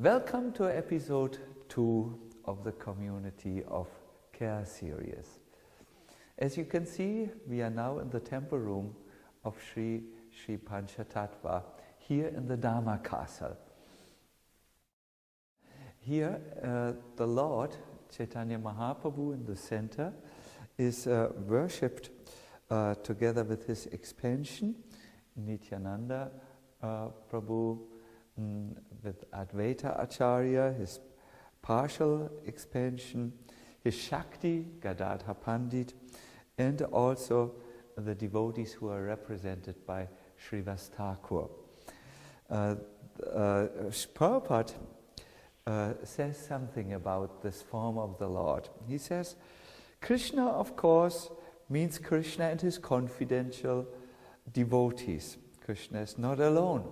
Welcome to episode 2 of the Community of Care series. As you can see, we are now in the temple room of Sri Panchatattva, here in the Dharma Castle. Here, the Lord, Chaitanya Mahaprabhu in the center, is worshipped together with his expansion, Nityananda Prabhu, with Advaita Acharya, his partial expansion, his Shakti, Gadadhar Pandit, and also the devotees who are represented by Srivas Thakur. Prabhupada says something about this form of the Lord. He says, Krishna, of course, means Krishna and his confidential devotees. Krishna is not alone.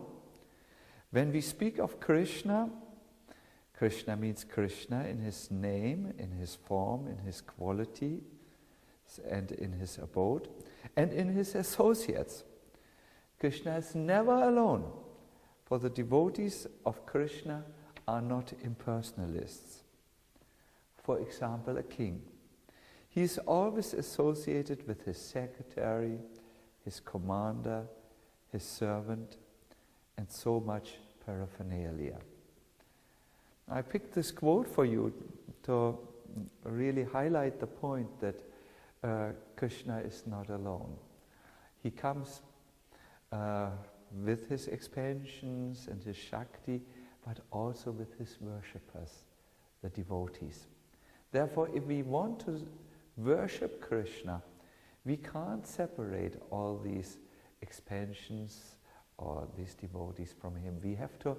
When we speak of Krishna, Krishna means Krishna in his name, in his form, in his quality, and in his abode, and in his associates. Krishna is never alone, for the devotees of Krishna are not impersonalists. For example, a king. He is always associated with his secretary, his commander, his servant, and so much paraphernalia. I picked this quote for you to really highlight the point that Krishna is not alone. He comes with his expansions and his Shakti, but also with his worshippers, the devotees. Therefore, if we want to worship Krishna, we can't separate all these expansions or these devotees from him. We have to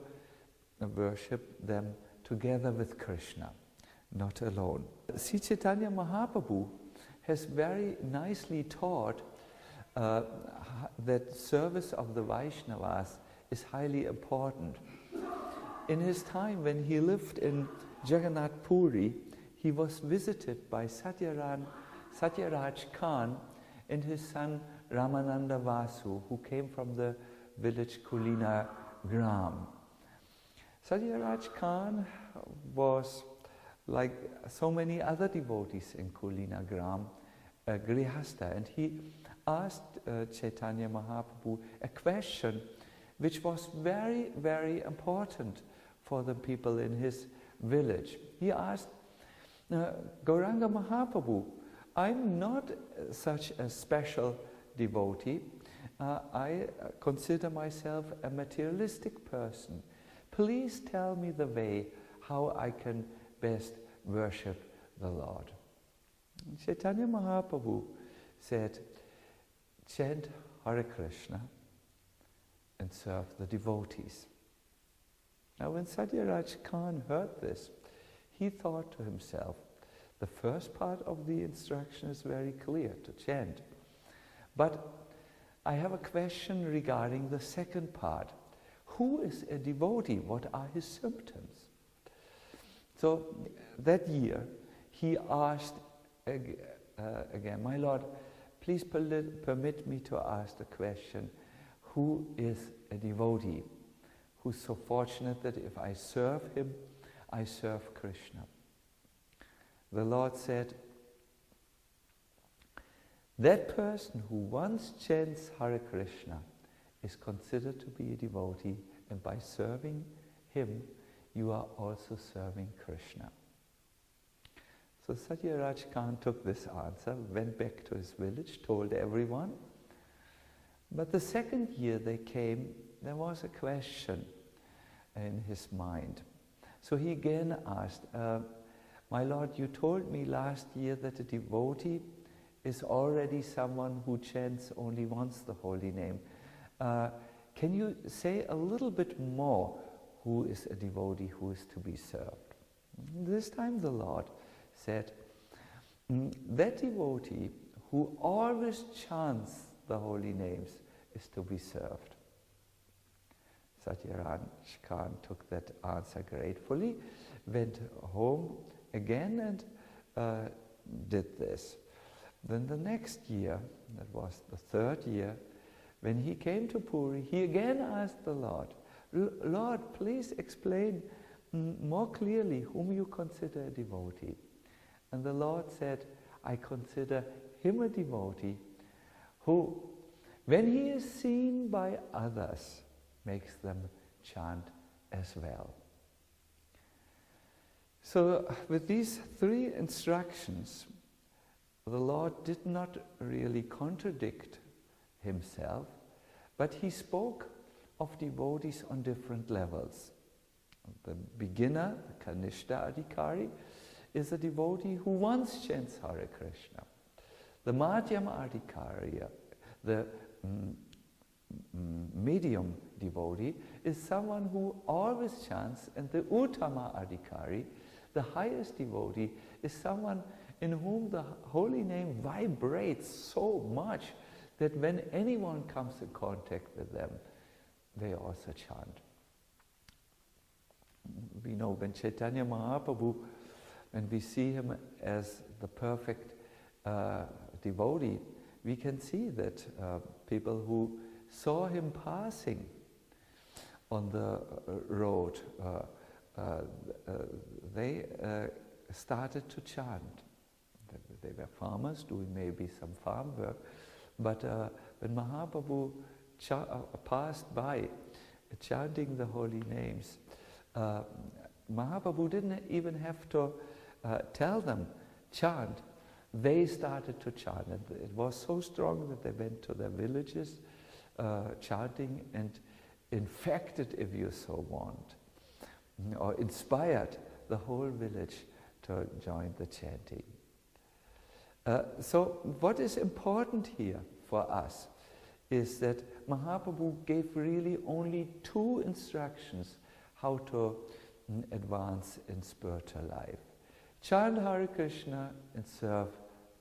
worship them together with Krishna, not alone. Sri Chaitanya Mahaprabhu has very nicely taught that service of the Vaishnavas is highly important. In his time when he lived in Jagannath Puri, he was visited by Satyaraj Khan and his son Ramananda Vasu, who came from the village Kulina Gram. Satyaraj Khan was, like so many other devotees in Kulina Gram, a grihasta, and he asked Chaitanya Mahaprabhu a question which was very, very important for the people in his village. He asked, Gauranga Mahaprabhu, I'm not such a special devotee. I consider myself a materialistic person. Please tell me the way how I can best worship the Lord. Chaitanya Mahaprabhu said, chant Hare Krishna and serve the devotees. Now when Satyaraj Khan heard this, he thought to himself, the first part of the instruction is very clear, to chant. But I have a question regarding the second part. Who is a devotee? What are his symptoms? So that year, he asked again, my Lord, please permit me to ask the question, who is a devotee? Who's so fortunate that if I serve him, I serve Krishna? The Lord said, that person who once chants Hare Krishna is considered to be a devotee, and by serving him, you are also serving Krishna. So Satyaraj Khan took this answer, went back to his village, told everyone. But the second year they came, there was a question in his mind. So he again asked, my Lord, you told me last year that a devotee is already someone who chants only once the holy name. Can you say a little bit more who is a devotee who is to be served? This time the Lord said, that devotee who always chants the holy names is to be served. Satyaraj Khan took that answer gratefully, went home again and did this. Then the next year, that was the third year, when he came to Puri, he again asked the Lord, Lord, please explain more clearly whom you consider a devotee. And the Lord said, I consider him a devotee who, when he is seen by others, makes them chant as well. So with these three instructions, the Lord did not really contradict himself, but he spoke of devotees on different levels. The beginner, the Kanishta Adhikari, is a devotee who once chants Hare Krishna. The Madhyama Adhikari, the medium devotee, is someone who always chants, and the Uttama Adhikari, the highest devotee, is someone in whom the holy name vibrates so much that when anyone comes in contact with them, they also chant. We know when Chaitanya Mahaprabhu, when we see him as the perfect devotee, we can see that people who saw him passing on the road, they started to chant. They were farmers doing maybe some farm work, but when Mahaprabhu passed by chanting the holy names, Mahaprabhu didn't even have to tell them, chant. They started to chant, and it was so strong that they went to their villages chanting and infected, if you so want, or inspired the whole village to join the chanting. So what is important here for us is that Mahaprabhu gave really only two instructions how to advance in spiritual life. Chant Hare Krishna and serve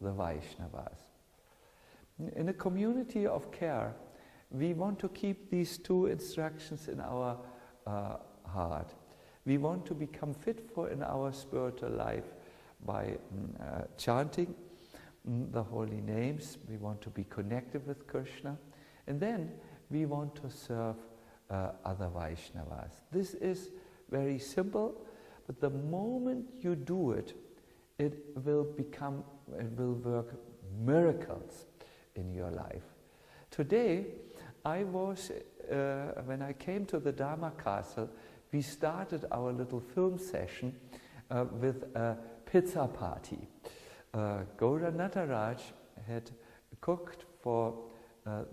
the Vaishnavas. In a community of care, we want to keep these two instructions in our heart. We want to become fit for in our spiritual life by chanting the holy names. We want to be connected with Krishna, and then we want to serve other Vaishnavas. This is very simple, but the moment you do it, it will work miracles in your life. Today, I was, when I came to the Dharma Castle, we started our little film session with a pizza party. Gaura Nataraj had cooked for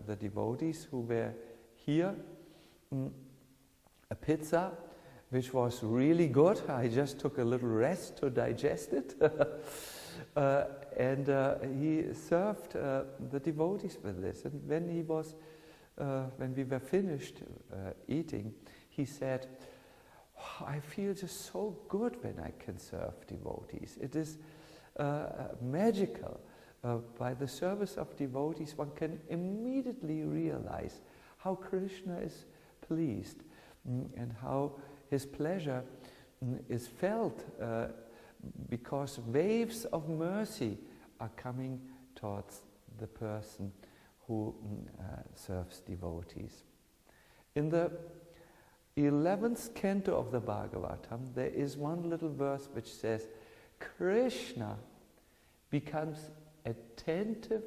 the devotees who were here a pizza which was really good. I just took a little rest to digest it. And he served the devotees with this. And when we were finished eating, he said, oh, I feel just so good when I can serve devotees. It is magical. By the service of devotees, one can immediately realize how Krishna is pleased and how his pleasure is felt because waves of mercy are coming towards the person who serves devotees. In the 11th canto of the Bhagavatam, there is one little verse which says, Krishna becomes attentive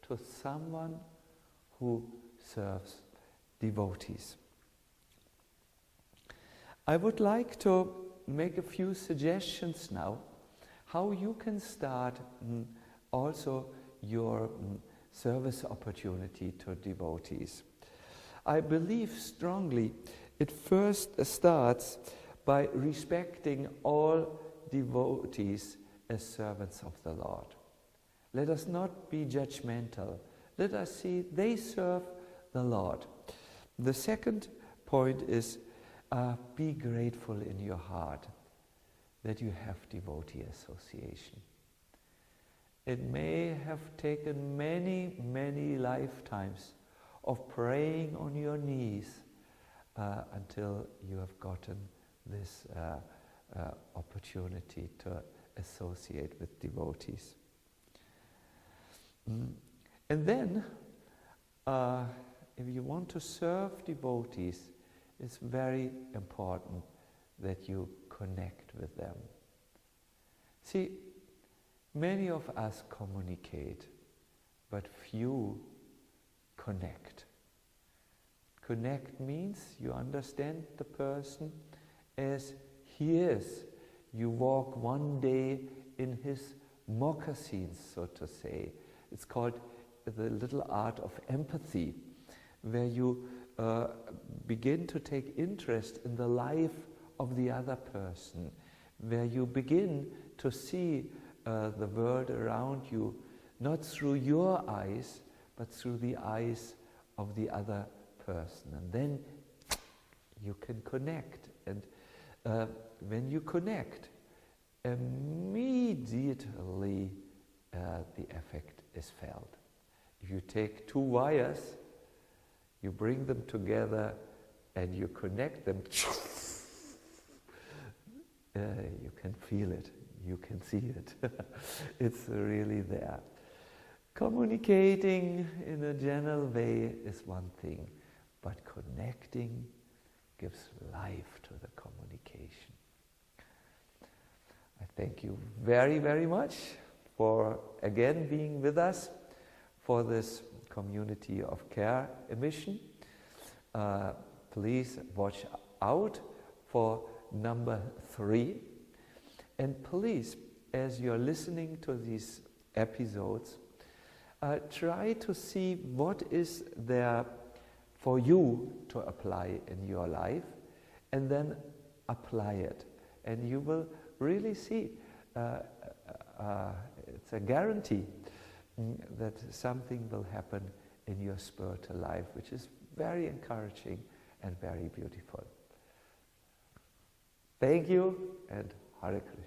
to someone who serves devotees. I would like to make a few suggestions now how you can start also your service opportunity to devotees. I believe strongly it first starts by respecting all devotees as servants of the Lord. Let us not be judgmental. Let us see they serve the Lord. The second point is be grateful in your heart that you have devotee association. It may have taken many, many lifetimes of praying on your knees until you have gotten this opportunity to associate with devotees. And then, if you want to serve devotees, it's very important that you connect with them. See, many of us communicate, but few connect. Connect means you understand the person as he is. You walk one day in his moccasins, so to say. It's called the little art of empathy, where you begin to take interest in the life of the other person, where you begin to see the world around you, not through your eyes, but through the eyes of the other person. And then you can connect. And when you connect, immediately the effect is felt. If you take two wires, you bring them together and you connect them, you can feel it, you can see it. It's really there. Communicating in a general way is one thing, but connecting gives life to the communication. I thank you very, very much for again being with us for this Community of Care emission. Please watch out for number 3. And please, as you're listening to these episodes, try to see what is there for you to apply in your life, and then apply it. And you will really see, it's a guarantee that something will happen in your spiritual life, which is very encouraging and very beautiful. Thank you, and Hare Krishna.